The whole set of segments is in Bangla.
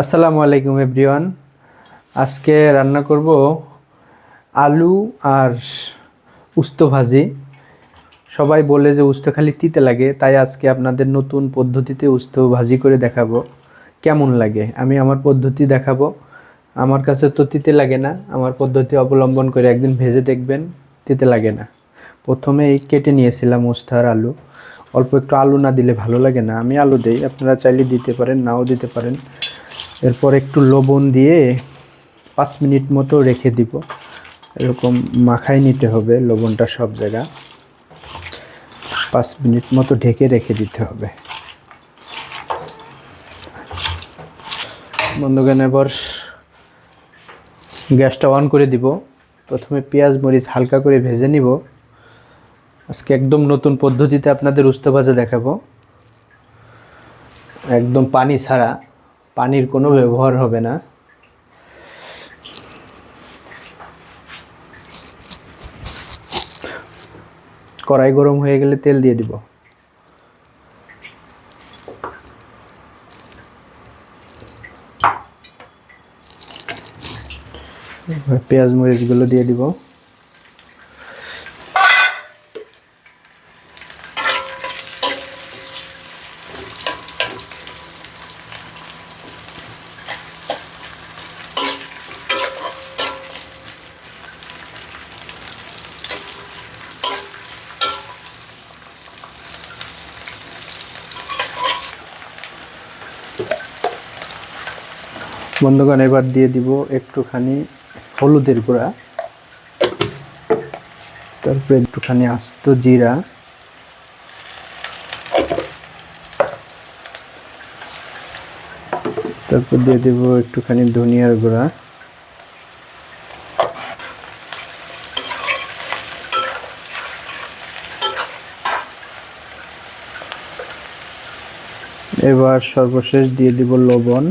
আসসালামু আলাইকুম এভরিওয়ান। আজকে রান্না করব আলু আর উস্ত ভাজি। সবাই বলে যে উস্ত খালি তিতে লাগে, তাই আজকে আপনাদের নতুন পদ্ধতিতে উস্ত ভাজি করে দেখাবো কেমন লাগে। আমি আমার পদ্ধতি দেখাবো। আমার কাছে তো তিতে লাগে না, আমার পদ্ধতি অবলম্বন করে একদিন ভেজে দেখবেন, তিতে লাগে না। প্রথমে এই কেটে নিয়েছিলাম উস্ত আর আলু। অল্প একটু আলু না দিলে ভালো লাগে না, আমি আলু দেই, আপনারা চাইলে দিতে পারেন, নাও দিতে পারেন। এরপর একটু লবণ দিয়ে 5 মিনিট মতো রেখে দিব। এরকম মাখাই নিতে হবে লবণটা সব জায়গা। 5 মিনিট মতো ঢেকে রেখে দিতে হবে। বন্ধুগণ, এবার গ্যাসটা অন করে দিব। প্রথমে পেঁয়াজ মরিচ হালকা করে ভেজে নিব। আজকে একদম নতুন পদ্ধতিতে আপনাদের উস্ত ভাজা দেখাবো, একদম পানি ছাড়া, পানির কোনো ব্যবহার হবে না। কড়াই গরম হয়ে গেলে তেল দিয়ে দিব। পেঁয়াজ মরিচগুলো দিয়ে দিব। বন্ধুগণ, এবার দিয়ে দিব একটুখানি হলুদের গুঁড়া, তারপরে একটুখানি আস্ত জিরা, তারপর দিয়ে দেব একটুখানি ধনিয়ার গুঁড়া, এবার সর্বশেষ দিয়ে দিব লবণ।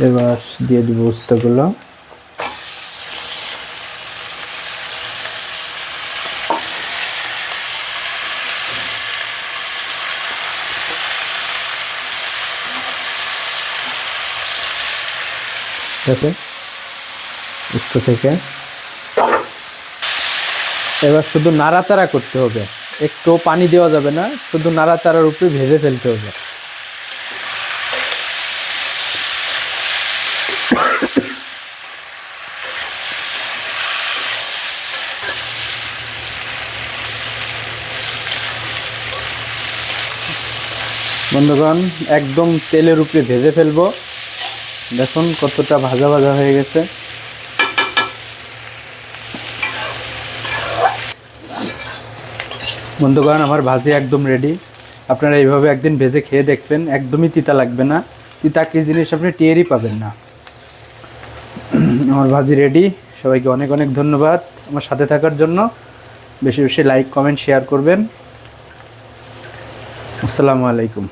এবার দিয়ে দিব উস্তাগুলো। ঠিক আছে, উস্ত থেকে এবার শুধু নাড়াচাড়া করতে হবে, একটু পানি দেওয়া যাবে না, শুধু নাড়াচাড়ার উপরে ভেজে ফেলতে হবে। বন্ধুগণ, একদম তেলের উপরে ভেজে ফেলবো। দেখুন কতটা ভাজা ভাজা হয়ে গেছে। বন্ধুগণ, আমার ভাজি একদম রেডি। আপনারা এইভাবে একদিন ভেজে খেয়ে দেখবেন, একদমই তিতা লাগবে না। তিতা কি জিনিস আপনি টেরই পাবেন না। আমার ভাজি রেডি। সবাইকে অনেক অনেক ধন্যবাদ আমার সাথে থাকার জন্য। বেশি বেশি লাইক কমেন্ট শেয়ার করবেন। আসসালামু আলাইকুম।